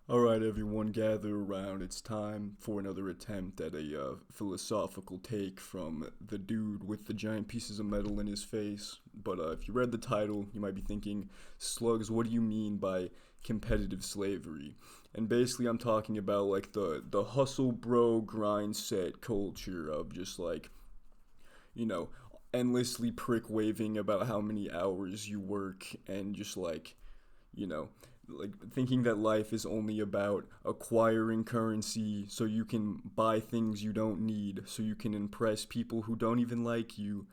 All right, everyone, gather around. It's time for another attempt at a philosophical take from the dude with the giant pieces of metal in his face. But if you read the title, you might be thinking, Slugs, what do you mean by competitive slavery? And basically, I'm talking about like the hustle bro grind set culture of just like, you know, endlessly prick waving about how many hours you work and just like you know, like thinking that life is only about acquiring currency so you can buy things you don't need, so you can impress people who don't even like you.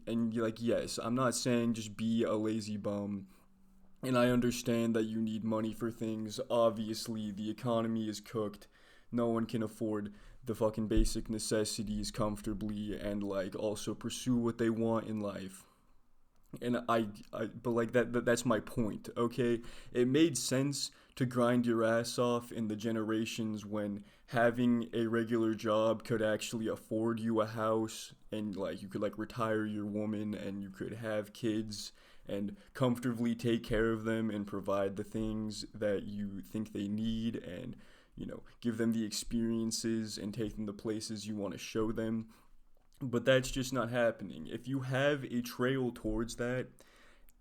And you're like, yes, I'm not saying just be a lazy bum. And I understand that you need money for things. Obviously, the economy is cooked. No one can afford the fucking basic necessities comfortably and like also pursue what they want in life. And but like that's my point. Okay, it made sense to grind your ass off in the generations when having a regular job could actually afford you a house, and like you could like retire your woman and you could have kids and comfortably take care of them and provide the things that you think they need, and give them the experiences and take them to places you want to show them. But that's just not happening. If you have a trail towards that,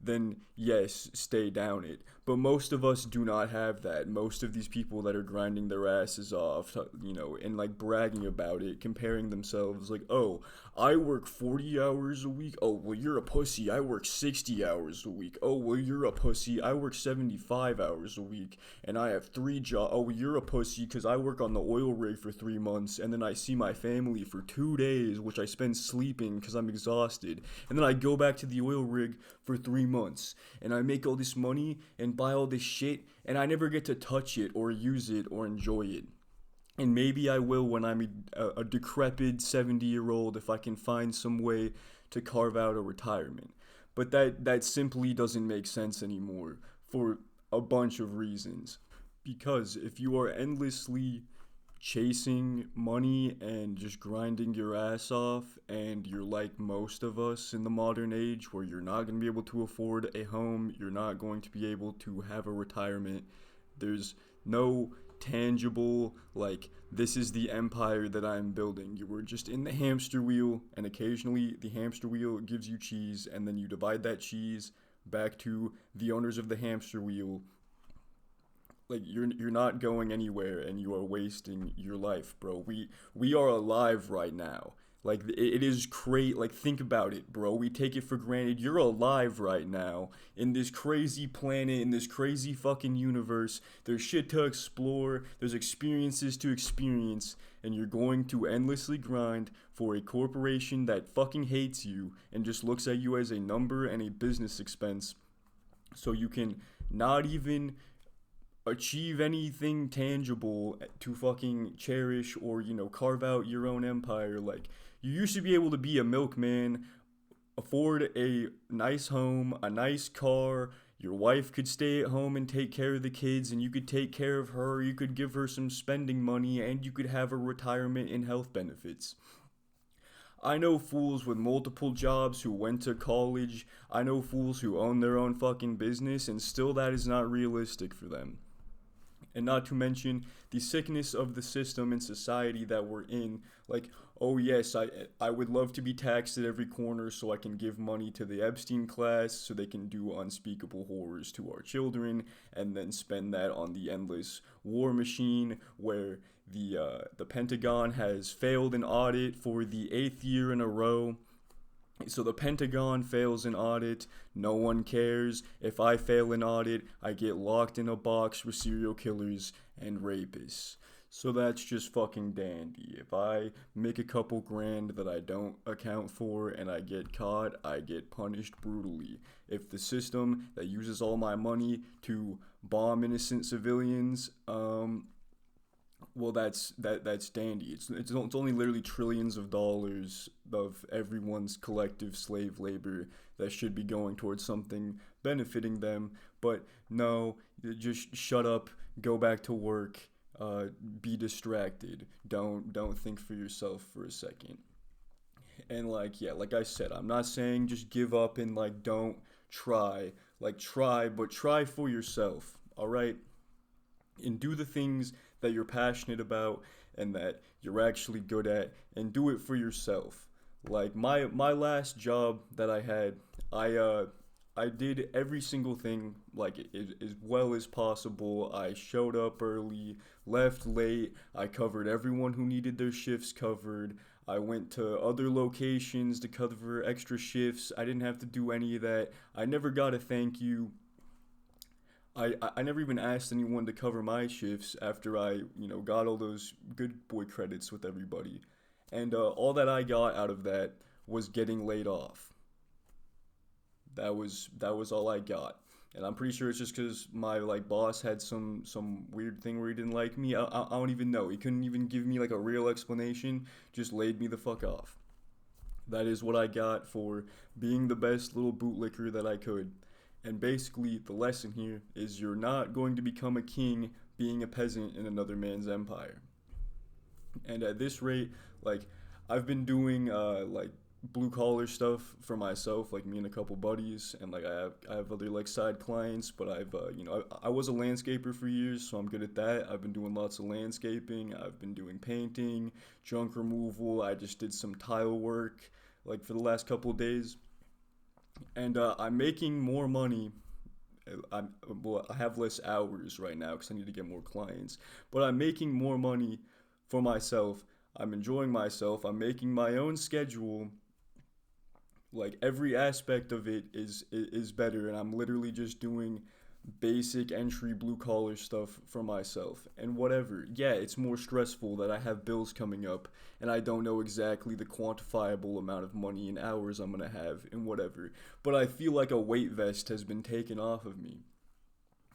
then yes, stay down it. But most of us do not have that. Most of these people that are grinding their asses off, and like bragging about it, comparing themselves, like, oh, I work 40 hours a week. Oh, well, you're a pussy. I work 60 hours a week. Oh, well, you're a pussy. I work 75 hours a week and I have three jobs. Oh, well, you're a pussy because I work on the oil rig for 3 months and then I see my family for 2 days, which I spend sleeping because I'm exhausted. And then I go back to the oil rig for 3 months and I make all this money and buy all this shit and I never get to touch it or use it or enjoy it. And maybe I will when I'm a decrepit 70-year-old if I can find some way to carve out a retirement. But that simply doesn't make sense anymore for a bunch of reasons. Because if you are endlessly chasing money and just grinding your ass off, and you're like most of us in the modern age, where you're not going to be able to afford a home, you're not going to be able to have a retirement, there's no tangible, like, this is the empire that I'm building. You were just in the hamster wheel, and occasionally the hamster wheel gives you cheese, and then you divide that cheese back to the owners of the hamster wheel. Like you're not going anywhere and you are wasting your life, bro. We are alive right now. Like it is great. Like think about it, bro. We take it for granted. You're alive right now in this crazy planet, in this crazy fucking universe. There's shit to explore. There's experiences to experience, and you're going to endlessly grind for a corporation that fucking hates you and just looks at you as a number and a business expense. So you can not even achieve anything tangible to fucking cherish or carve out your own empire. Like you used to be able to be a milkman, afford a nice home, a nice car. Your wife could stay at home and take care of the kids, and you could take care of her. You could give her some spending money, and you could have a retirement and health benefits. I know fools with multiple jobs who went to college. I know fools who own their own fucking business, and still that is not realistic for them. And not to mention the sickness of the system and society that we're in. Like, oh yes, I would love to be taxed at every corner so I can give money to the Epstein class so they can do unspeakable horrors to our children, and then spend that on the endless war machine where the Pentagon has failed an audit for the eighth year in a row. So the Pentagon fails an audit, no one cares. If I fail an audit, I get locked in a box with serial killers and rapists. So that's just fucking dandy. If I make a couple grand that I don't account for and I get caught, I get punished brutally. If the system that uses all my money to bomb innocent civilians, well, that's dandy. It's only literally trillions of dollars of everyone's collective slave labor that should be going towards something benefiting them. But no, just shut up, go back to work, be distracted. Don't think for yourself for a second. And like yeah, like I said, I'm not saying just give up and like don't try. Like try, but try for yourself. All right. and do the things that you're passionate about and that you're actually good at, and do it for yourself. Like my last job that I had, I uh I did every single thing like as well as possible. I showed up early, left late. I covered everyone who needed their shifts covered. I went to other locations to cover extra shifts. I didn't have to do any of that. I never got a thank you. I never even asked anyone to cover my shifts after I got all those good boy credits with everybody. And all that I got out of that was getting laid off. That was all I got. And I'm pretty sure it's just because my like boss had some weird thing where he didn't like me. I don't even know. He couldn't even give me like a real explanation. Just laid me the fuck off. That is what I got for being the best little bootlicker that I could. And basically, the lesson here is you're not going to become a king being a peasant in another man's empire. And at this rate, like, I've been doing like blue collar stuff for myself, like me and a couple buddies, and like I have other like side clients. But I was a landscaper for years, so I'm good at that. I've been doing lots of landscaping. I've been doing painting, junk removal. I just did some tile work like for the last couple of days, and I'm making more money. I have less hours right now because I need to get more clients, but I'm making more money for myself. I'm enjoying myself. I'm making my own schedule. Like every aspect of it is better, and I'm literally just doing basic entry blue collar stuff for myself and whatever. Yeah, it's more stressful that I have bills coming up and I don't know exactly the quantifiable amount of money and hours I'm going to have and whatever. But I feel like a weight vest has been taken off of me.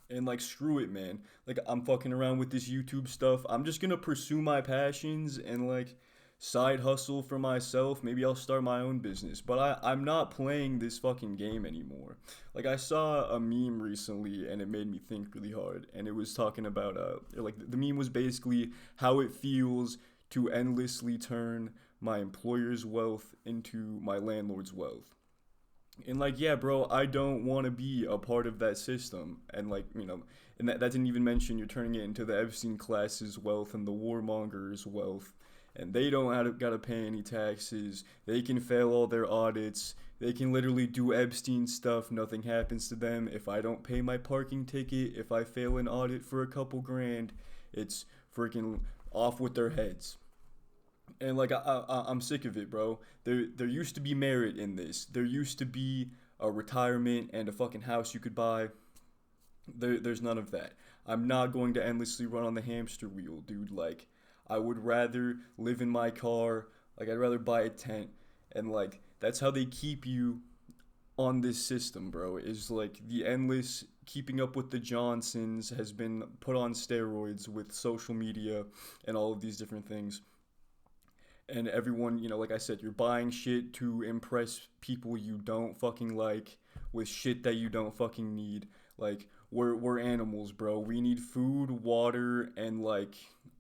And like screw it, man. Like I'm fucking around with this YouTube stuff. I'm just going to pursue my passions and like side hustle for myself. Maybe I'll start my own business. But I'm not playing this fucking game anymore. Like I saw a meme recently and it made me think really hard. And it was talking about like the meme was basically how it feels to endlessly turn my employer's wealth into my landlord's wealth. And like, yeah, bro, I don't want to be a part of that system. And like, and that didn't even mention you're turning it into the Epstein class's wealth and the warmongers' wealth. And they don't have gotta pay any taxes. They can fail all their audits. They can literally do Epstein stuff. Nothing happens to them. If I don't pay my parking ticket, if I fail an audit for a couple grand, it's freaking off with their heads. And like I'm sick of it, bro. There used to be merit in this. There used to be a retirement and a fucking house you could buy. There's none of that. I'm not going to endlessly run on the hamster wheel, dude. Like I would rather live in my car. Like I'd rather buy a tent, and like that's how they keep you on this system, bro. Is like the endless keeping up with the Johnsons has been put on steroids with social media and all of these different things. And everyone, like I said, you're buying shit to impress people you don't fucking like with shit that you don't fucking need. Like we're animals, bro. We need food, water, and like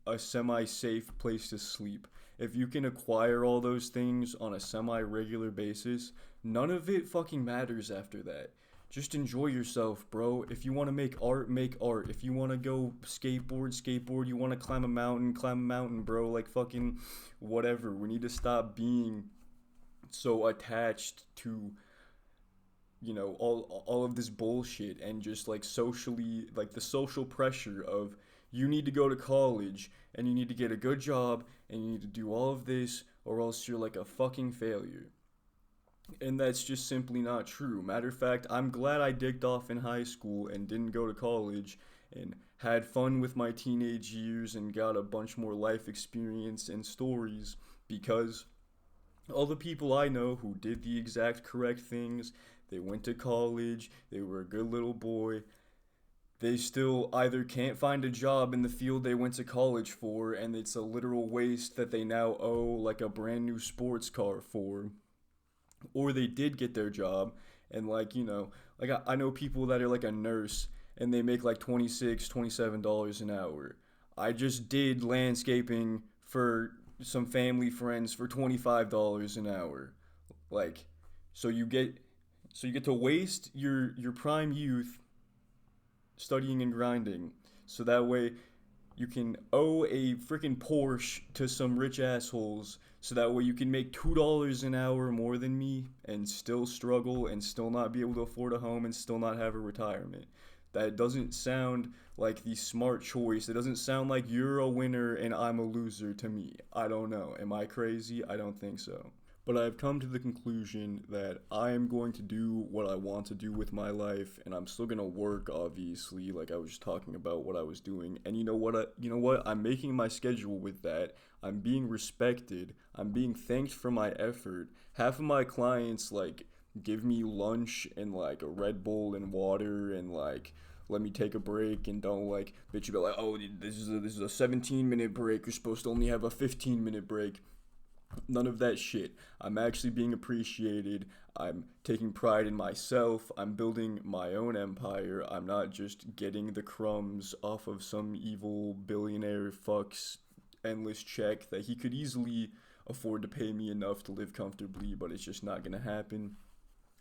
a semi-safe place to sleep. If you can acquire all those things on a semi-regular basis, none of it fucking matters after that. Just enjoy yourself, bro. If you want to make art, make art. If you want to go skateboard, skateboard. You want to climb a mountain, bro. Like fucking whatever. We need to stop being so attached to all of this bullshit and just like socially like the social pressure of you need to go to college and you need to get a good job and you need to do all of this or else you're like a fucking failure. And that's just simply not true. Matter of fact, I'm glad I dicked off in high school and didn't go to college and had fun with my teenage years and got a bunch more life experience and stories because all the people I know who did the exact correct things, they went to college, they were a good little boy, they still either can't find a job in the field they went to college for and it's a literal waste that they now owe like a brand new sports car for, or they did get their job and like like I know people that are like a nurse and they make like 26 $27 an hour. I just did landscaping for some family friends for $25 an hour. Like so you get to waste your prime youth studying and grinding so that way you can owe a freaking Porsche to some rich assholes, so that way you can make $2 an hour more than me and still struggle and still not be able to afford a home and still not have a retirement. That doesn't sound like the smart choice. It doesn't sound like you're a winner and I'm a loser to me. I don't know. Am I crazy? I don't think so. But I've come to the conclusion that I am going to do what I want to do with my life, and I'm still gonna work, obviously, like I was just talking about what I was doing. And you know what? I'm making my schedule with that. I'm being respected. I'm being thanked for my effort. Half of my clients like give me lunch and like a Red Bull and water and like let me take a break and don't like bitch about like, oh, this is a 17-minute break. You're supposed to only have a 15-minute break. None of that shit. I'm actually being appreciated. I'm taking pride in myself. I'm building my own empire. I'm not just getting the crumbs off of some evil billionaire fuck's endless check that he could easily afford to pay me enough to live comfortably, but it's just not gonna happen.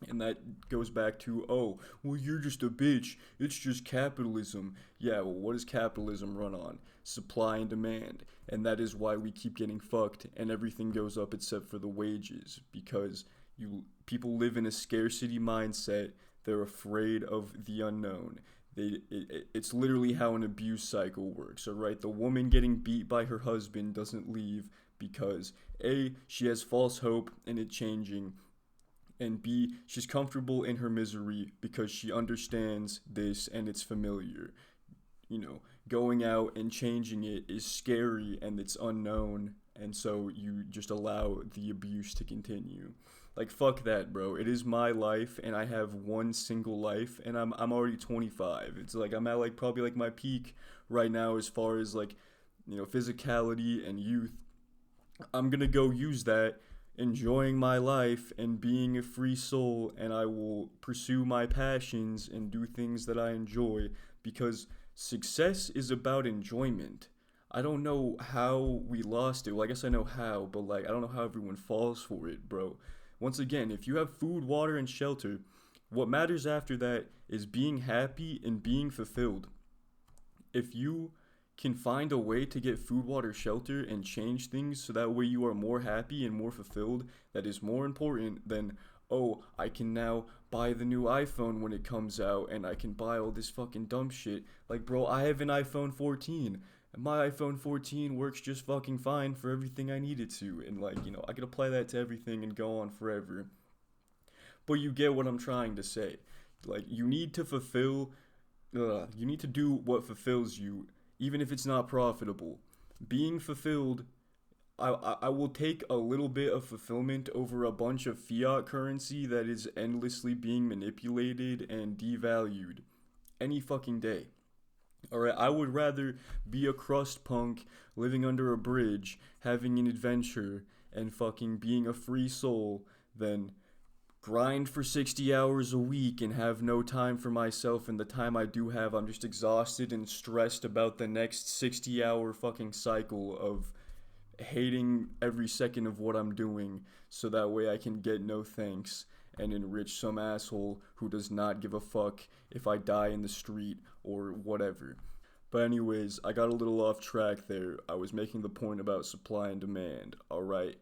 And that goes back to, oh, well, you're just a bitch. It's just capitalism. Yeah, well, what does capitalism run on? Supply and demand. And that is why we keep getting fucked and everything goes up except for the wages. Because people live in a scarcity mindset. They're afraid of the unknown. It's literally how an abuse cycle works. All right, the woman getting beat by her husband doesn't leave because A, she has false hope in it changing, and B, she's comfortable in her misery because she understands this and it's familiar. Going out and changing it is scary and it's unknown, and so you just allow the abuse to continue. Like, fuck that, bro. It is my life and I have one single life, and I'm already 25. It's like I'm at like probably like my peak right now as far as like, physicality and youth. I'm gonna go use that, enjoying my life and being a free soul, and I will pursue my passions and do things that I enjoy because success is about enjoyment. I don't know how we lost it. Well, I guess I know how, but like I don't know how everyone falls for it, bro. Once again, if you have food, water, and shelter, what matters after that is being happy and being fulfilled. If you can find a way to get food, water, shelter, and change things so that way you are more happy and more fulfilled, that is more important than, oh, I can now buy the new iPhone when it comes out and I can buy all this fucking dumb shit. Like, bro, I have an iPhone 14. And my iPhone 14 works just fucking fine for everything I need it to. And, like, I could apply that to everything and go on forever. But you get what I'm trying to say. Like, you need to you need to do what fulfills you, even if it's not profitable. Being fulfilled, I will take a little bit of fulfillment over a bunch of fiat currency that is endlessly being manipulated and devalued any fucking day. Alright, I would rather be a crust punk living under a bridge, having an adventure, and fucking being a free soul than grind for 60 hours a week and have no time for myself, and the time I do have I'm just exhausted and stressed about the next 60-hour fucking cycle of hating every second of what I'm doing so that way I can get no thanks and enrich some asshole who does not give a fuck if I die in the street or whatever. But anyways, I got a little off track there. I was making the point about supply and demand. Alright,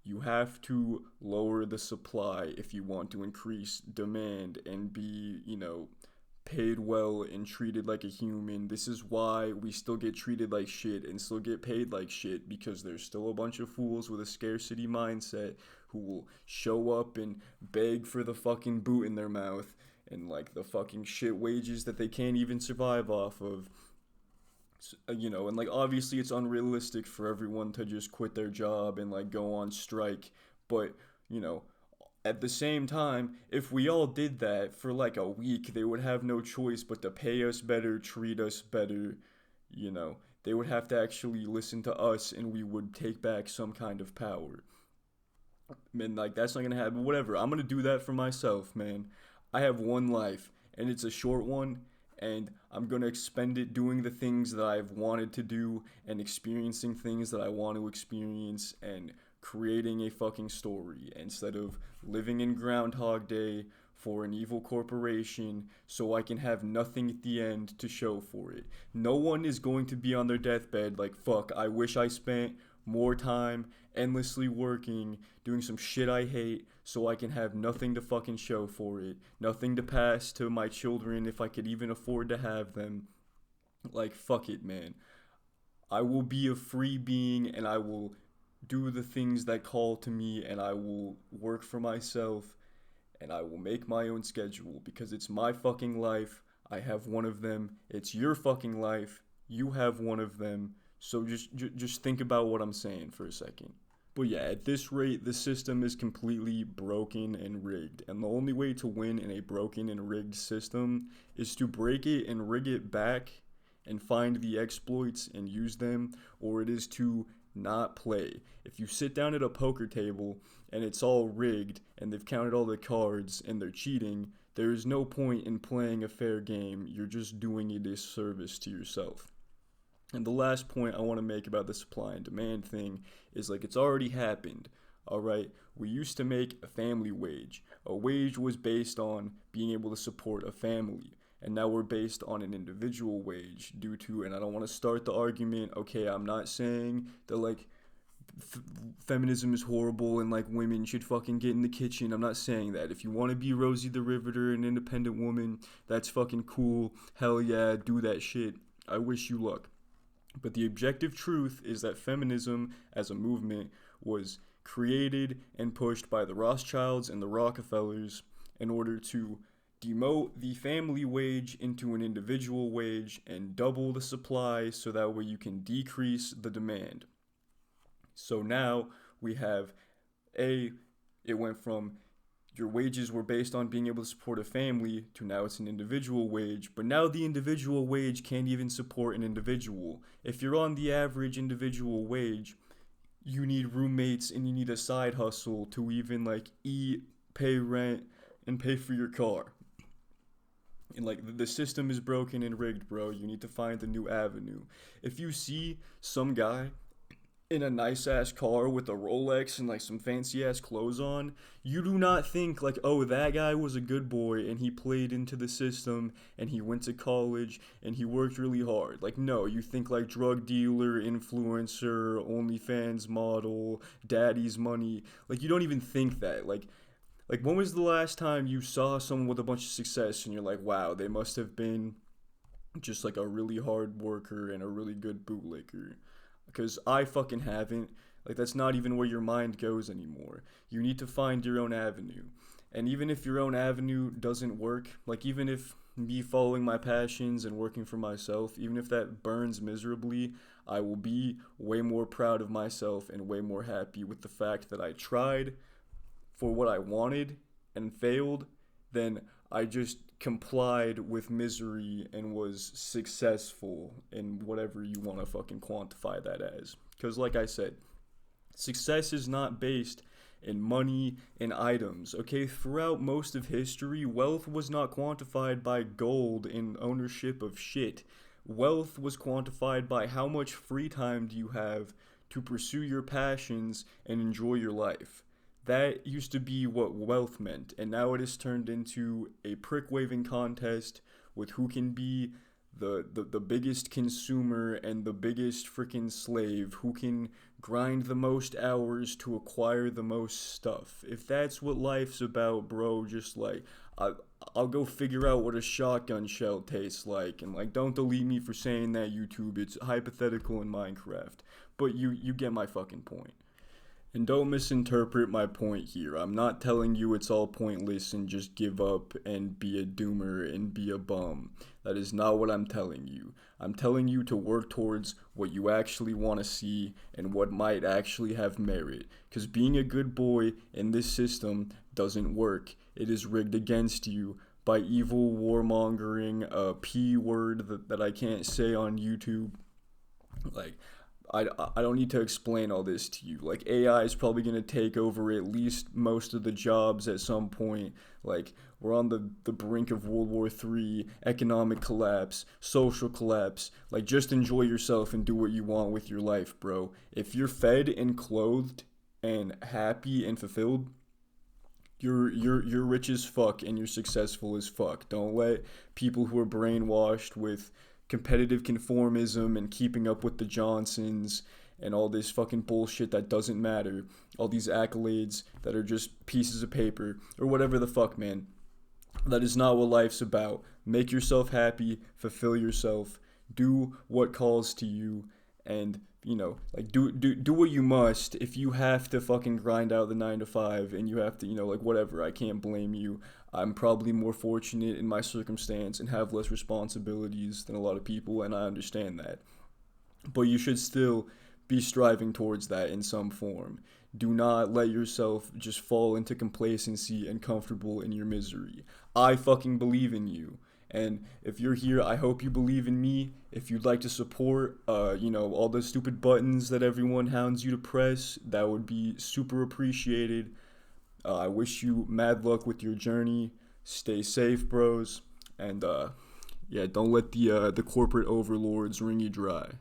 you have to lower the supply if you want to increase demand and be, paid well and treated like a human. This is why we still get treated like shit and still get paid like shit, because there's still a bunch of fools with a scarcity mindset who will show up and beg for the fucking boot in their mouth and like the fucking shit wages that they can't even survive off of. And like obviously it's unrealistic for everyone to just quit their job and like go on strike, but at the same time, if we all did that for like a week, they would have no choice but to pay us better, treat us better. They would have to actually listen to us and we would take back some kind of power. And like that's not gonna happen. Whatever. I'm gonna do that for myself, man. I have one life and it's a short one, and I'm gonna expend it doing the things that I've wanted to do and experiencing things that I want to experience and creating a fucking story instead of living in Groundhog Day for an evil corporation so I can have nothing at the end to show for it. No one is going to be on their deathbed like, fuck, I wish I spent more time endlessly working, doing some shit I hate, so I can have nothing to fucking show for it, nothing to pass to my children if I could even afford to have them. Like, fuck it, man. I will be a free being and I will do the things that call to me and I will work for myself and I will make my own schedule because it's my fucking life. I have one of them. It's your fucking life. You have one of them. So just think about what I'm saying for a second. But yeah, at this rate, the system is completely broken and rigged. And the only way to win in a broken and rigged system is to break it and rig it back and find the exploits and use them, or it is to not play. If you sit down at a poker table and it's all rigged and they've counted all the cards and they're cheating, there is no point in playing a fair game. You're just doing a disservice to yourself. And the last point I want to make about the supply and demand thing is like it's already happened. All right, we used to make a family wage. A wage was based on being able to support a family. And now we're based on an individual wage due to, and I don't want to start the argument, okay, I'm not saying that like feminism is horrible and like women should fucking get in the kitchen. I'm not saying that. If you want to be Rosie the Riveter, an independent woman, that's fucking cool. Hell yeah, do that shit. I wish you luck. But the objective truth is that feminism as a movement was created and pushed by the Rothschilds and the Rockefellers in order to demote the family wage into an individual wage and double the supply so that way you can decrease the demand. So now we have it went from your wages were based on being able to support a family to now it's an individual wage, but now the individual wage can't even support an individual. If you're on the average individual wage, you need roommates and you need a side hustle to even like eat, pay rent, and pay for your car. And like the system is broken and rigged, bro. You need to find a new avenue. If you see some guy in a nice ass car with a Rolex and like some fancy ass clothes on, you do not think like, oh, that guy was a good boy and he played into the system and he went to college and he worked really hard. Like, no, you think like drug dealer, influencer, OnlyFans model, daddy's money. Like, you don't even think that. Like when was the last time you saw someone with a bunch of success and you're like, wow, they must have been just like a really hard worker and a really good bootlicker? Because I fucking haven't. Like, that's not even where your mind goes anymore. You need to find your own avenue. And even if your own avenue doesn't work, like even if me following my passions and working for myself, even if that burns miserably, I will be way more proud of myself and way more happy with the fact that I tried for what I wanted and failed than I just complied with misery and was successful in whatever you want to fucking quantify that as. Because like I said, success is not based in money and items. Okay, throughout most of history, wealth was not quantified by gold and ownership of shit. Wealth was quantified by how much free time do you have to pursue your passions and enjoy your life. That used to be what wealth meant, and now it has turned into a prick-waving contest with who can be the biggest consumer and the biggest freaking slave, who can grind the most hours to acquire the most stuff. If that's what life's about, bro, just like, I'll go figure out what a shotgun shell tastes like, and like, don't delete me for saying that, YouTube. It's hypothetical in Minecraft, but you get my fucking point. And don't misinterpret my point here. I'm not telling you it's all pointless and just give up and be a doomer and be a bum. That is not what I'm telling you. I'm telling you to work towards what you actually want to see and what might actually have merit. Because being a good boy in this system doesn't work. It is rigged against you by evil warmongering, a P word that I can't say on YouTube. Like, I don't need to explain all this to you. Like, AI is probably going to take over at least most of the jobs at some point. Like, we're on the brink of World War III, economic collapse, social collapse. Like, just enjoy yourself and do what you want with your life, bro. If you're fed and clothed and happy and fulfilled, You're rich as fuck and you're successful as fuck. Don't let people who are brainwashed with competitive conformism and keeping up with the Johnsons and all this fucking bullshit that doesn't matter, all these accolades that are just pieces of paper or whatever the fuck, man. That is not what life's about. Make yourself happy, fulfill yourself, do what calls to you, and like do what you must. If you have to fucking grind out the 9 to 5 and you have to, like whatever, I can't blame you. I'm probably more fortunate in my circumstance and have less responsibilities than a lot of people, and I understand that. But you should still be striving towards that in some form. Do not let yourself just fall into complacency and comfortable in your misery. I fucking believe in you. And if you're here, I hope you believe in me. If you'd like to support, all the stupid buttons that everyone hounds you to press, that would be super appreciated. I wish you mad luck with your journey. Stay safe, bros. And yeah, don't let the corporate overlords wring you dry.